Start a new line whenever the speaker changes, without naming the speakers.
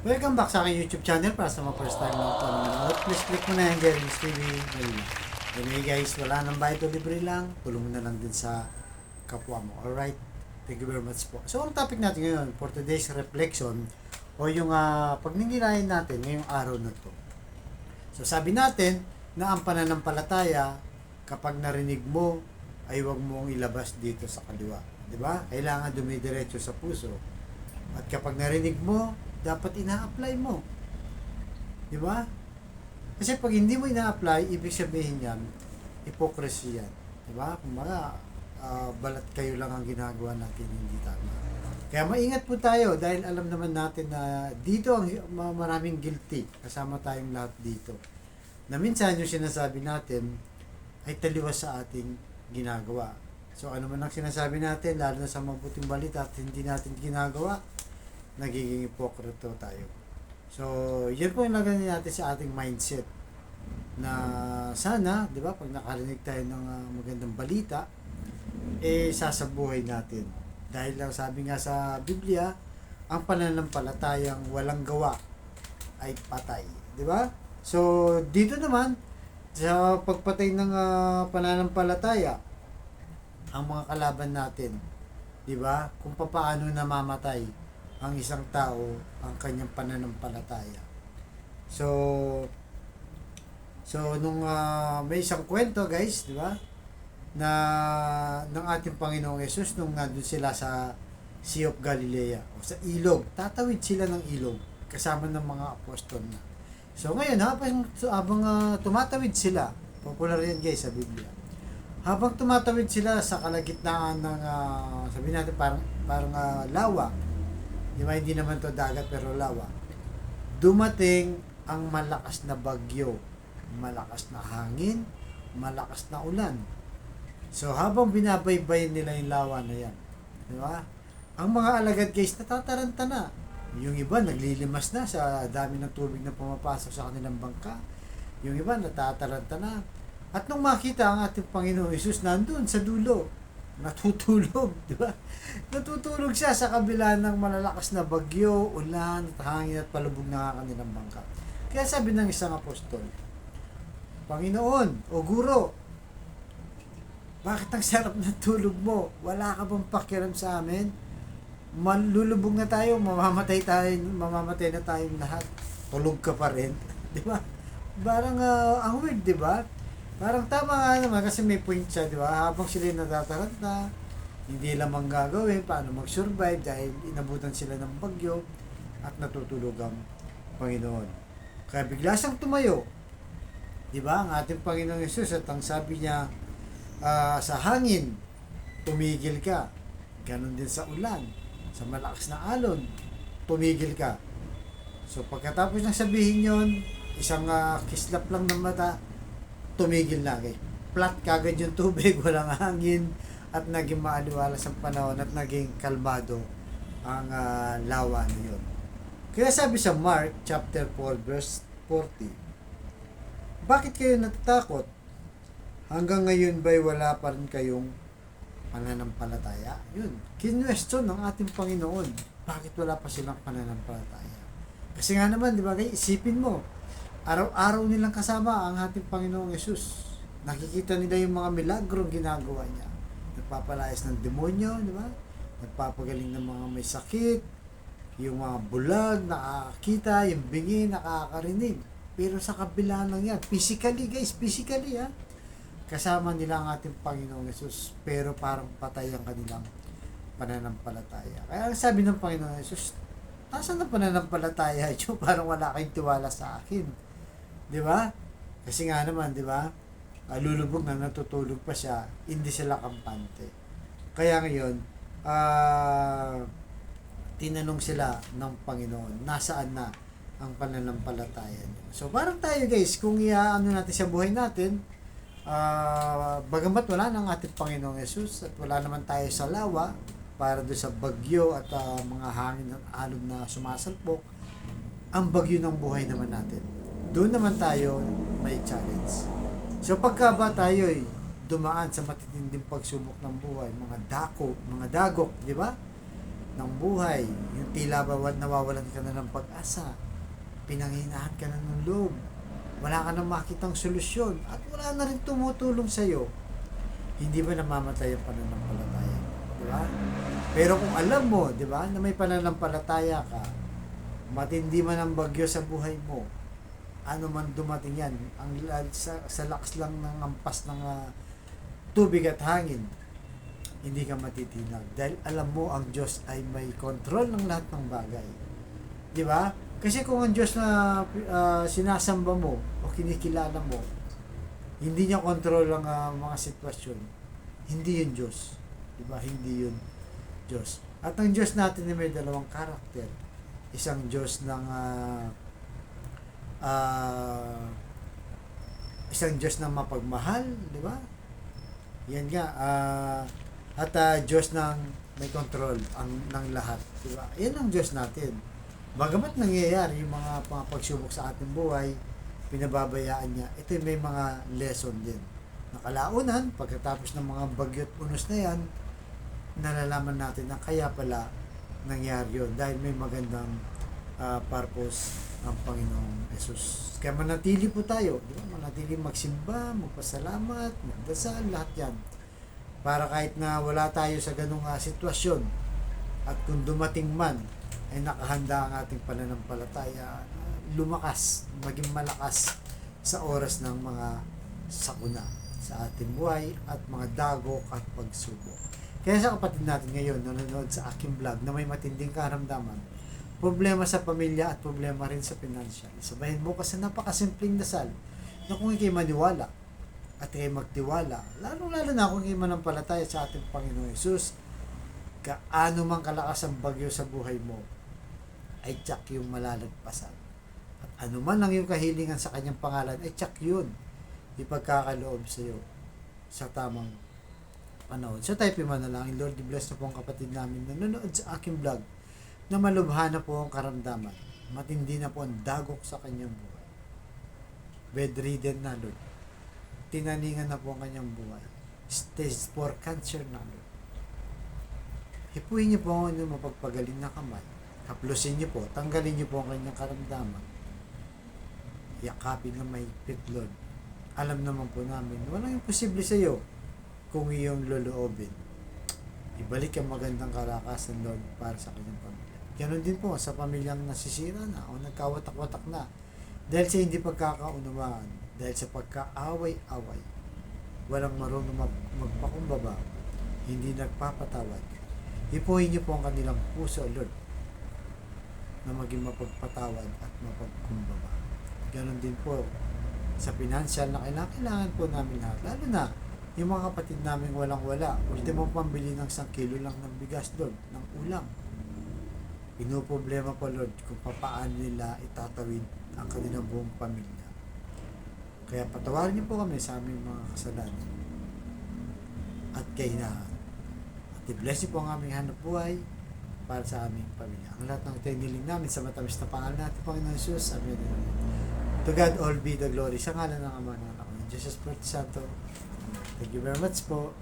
Welcome back sa aking YouTube channel. Para sa mga first time lang po na manood, please click mo na yung Gary's TV. Anyway guys, wala nang bayad o libre lang. Tulong mo na lang din sa kapwa mo. Alright? Thank you very much po. So, ang topic natin ngayon for today's reflection o yung pagninilayan natin ngayong araw na to. So, sabi natin na ang pananampalataya kapag narinig mo ay huwag mong ilabas dito sa kaliwa. Diba? Kailangan dumidiretso sa puso. At kapag narinig mo, dapat ina-apply mo. Di ba? Kasi pag hindi mo ina-apply, ibig sabihin yan, hypocrisy yan. Di ba? Kung balat kayo lang ang ginagawa natin, hindi tama. Kaya maingat po tayo dahil alam naman natin na dito ang maraming guilty. Kasama tayong lahat dito. Na minsan yung sinasabi natin ay taliwas sa ating ginagawa. So ano man ang sinasabi natin, lalo na sa mabuting balita at hindi natin ginagawa, nagiging hipokrito tayo. So, yun po yung lagay natin sa ating mindset na sana, di ba, pag nakarinig tayo ng magandang balita, sasabuhay natin. Dahil lang sabi nga sa Biblia, ang pananampalatayang walang gawa ay patay. Di ba? So, dito naman, sa pagpatay ng pananampalataya, ang mga kalaban natin, di ba, kung paano namamatay ang isang tao ang kanyang pananampalataya. So nung may isang kwento guys, di ba? Na ng ating Panginoong Yesus nung nandun sila sa Sea of Galilea o sa ilog, tatawid sila ng ilog kasama ng mga apostol na. So ngayon habang tumatawid sila, popular yan guys sa Biblia. Habang tumatawid sila sa kalagitnaan ng sabi natin parang lawa. Di ba, hindi naman to dagat pero lawa. Dumating ang malakas na bagyo, malakas na hangin, malakas na ulan. So habang binabaybay nila yung lawa na yan, di ba? Ang mga alagad guys natataranta na. Yung iba naglilimas na sa dami ng tubig na pumapasok sa kanilang bangka. Yung iba natataranta na. At nung makita ang ating Panginoon Hesus nandun sa dulo, natutulog, di ba? Natutulog siya sa kabila ng malalakas na bagyo, ulan, hangin at palubog na kanilang bangka. Kaya sabi ng isang apostol, Panginoon o Guro, bakit ang sarap ng tulog mo? Wala ka bang pakialam sa amin? Malulubog na tayo, mamamatay na tayong lahat. Tulog ka pa rin, di ba? Parang ang weird, di ba? Parang tama nga naman kasi may point siya, di ba? Habang sila natataranta, hindi lamang gagawin paano mag-survive dahil inabutan sila ng bagyo at natutulog ang Panginoon. Kaya bigla siyang tumayo. Di ba? Ang ating Panginoon Hesus at ang sabi niya sa hangin, tumigil ka. Ganon din sa ulan, sa malakas na alon, tumigil ka. So pagkatapos ng sabihin yon, isang kislap lang ng mata, tumigil na kay flat kagad yung tubig, walang hangin at naging maaliwalas ang panahon at naging kalmado ang lawa na yun. Kaya sabi sa Mark chapter 4 verse 40, bakit kayo natatakot? Hanggang ngayon ba'y wala pa rin kayong pananampalataya? Yun, kinwestiyon ng ating Panginoon, bakit wala pa silang pananampalataya? Kasi nga naman, di ba, isipin mo, araw-araw nilang kasama ang ating Panginoong Yesus. Nakikita nila yung mga milagrong ginagawa niya. Nagpapalayas ng demonyo, di ba? Nagpapagaling ng mga may sakit, yung mga bulag, nakakita, yung bingi, nakakarinig. Pero sa kabila lang yan, physically guys, physically ha. Kasama nila ang ating Panginoong Yesus, pero parang patay ang kanilang pananampalataya. Kaya ang sabi ng Panginoong Yesus, nasaan ang pananampalataya ito? Parang wala kayong tiwala sa akin. Di ba? Kasi nga naman, di ba? Lulubog na natutulog pa siya, hindi sila kampante. Kaya ngayon, tinanong sila ng Panginoon, nasaan na ang pananampalataya niyo? So parang tayo guys, kung iaano natin sa buhay natin, bagamat wala ng ating Panginoong Yesus at wala naman tayo sa lawa para doon sa bagyo at mga hangin at alon na sumasalpok, ang bagyo ng buhay naman natin. Doon naman tayo may challenge. So pagka ba tayo ay dumaan sa matitinding pagsubok ng buhay, mga dagok, di ba? ng buhay, yung tila ba nawawalan ka na ng pag-asa, pinanghinahan ka na ng loob, wala ka nang makitang solusyon, at wala na rin tumutulong sa'yo, hindi ba namamatay ang pananampalataya mo? Di ba? Pero kung alam mo, di ba, na may pananampalataya ka, matindi man ang bagyo sa buhay mo, ano man dumating yan, sa lakas lang ng ampas ng tubig at hangin, hindi ka matitinag. Dahil alam mo, ang Diyos ay may control ng lahat ng bagay. Di ba? Kasi kung ang Diyos na sinasamba mo o kinikilala mo, hindi niya control ang mga sitwasyon, hindi yun Diyos. Di ba? Hindi yun Diyos. At ang Diyos natin ay may dalawang karakter. Isang Diyos ng isang Diyos na mapagmahal, di ba? Yan nga, at Diyos ng may control ng lahat, di ba? Yan ang Diyos natin. Bagamat nangyayari yung mga pagsubok sa ating buhay, pinababayaan niya, ito may mga lesson din. Nakalaunan, pagkatapos ng mga bagyo't unos na yan, nalalaman natin na kaya pala nangyari yun dahil may magandang purpose ang Panginoong Jesus. Kaya manatili po tayo, di ba? Manatili magsimba, magpasalamat, magdasal, lahat yan. Para kahit na wala tayo sa ganung sitwasyon, at kung dumating man, ay nakahanda ang ating pananampalataya, lumakas, maging malakas sa oras ng mga sakuna sa ating buhay at mga dagok at pagsubok. Kaya sa kapatid natin ngayon, nanonood sa aking vlog na may matinding karamdaman, problema sa pamilya at problema rin sa financial. Sabahin mo kasi napakasimpleng dasal na kung ikay maniwala at ikay magtiwala, lalo na kung ikay manampalataya sa ating Panginoong Hesus, kaano man kalakas ang bagyo sa buhay mo, ay tsak yung malalagpasan. At ano man ang iyong kahilingan sa kanyang pangalan, ay tsak yun ipagkakaloob sa iyo sa tamang panahon. So tayo manalangin. Lord, bless na po ang kapatid namin na nanonood sa aking vlog na malubha na po ang karamdaman. Matindi na po ang dagok sa kanyang buhay. Bedridden na, Lord. Tinaningan na po ang kanyang buhay. Stage 4 cancer na, Lord. Hipuin niyo po ang inyong mapagpagaling na kamay. Haplusin niyo po. Tanggalin niyo po ang kanyang karamdaman. Yakapin na may pit, Lord. Alam naman po namin, walang imposible sa iyo kung iyong loloobin. Ibalik ang magandang kalakasan, Lord, para sa kanyang pamilya. Ganon din po sa pamilyang nasisira na o nagkawatak-watak na dahil sa hindi pagkakaunawaan, dahil sa pagkaaway-away, walang marunong magpakumbaba, hindi nagpapatawad. Ipuhin niyo po ang kanilang puso, Lord, na maging mapagpatawad at mapagkumbaba. Ganon din po sa financial na kailangan po namin lahat, lalo na yung mga kapatid namin walang-wala. Ultimong pambili ng 1 kilo lang ng bigas, Lord, ng ulam. Pinoproblema po, Lord, kung paano nila itatawid ang kanilang buong pamilya. Kaya patawarin niyo po kami sa aming mga kasalanan at kahinaan. At i-bless niyo po ang aming hanap buhay para sa aming pamilya. Ang lahat ng tiniling namin sa matamis na pangalan natin, Panginoon Jesus. Amen. To God all be the glory. Sa ngalan ng Ama ng Anak ng Jesus Espiritu Santo. Thank you very much po.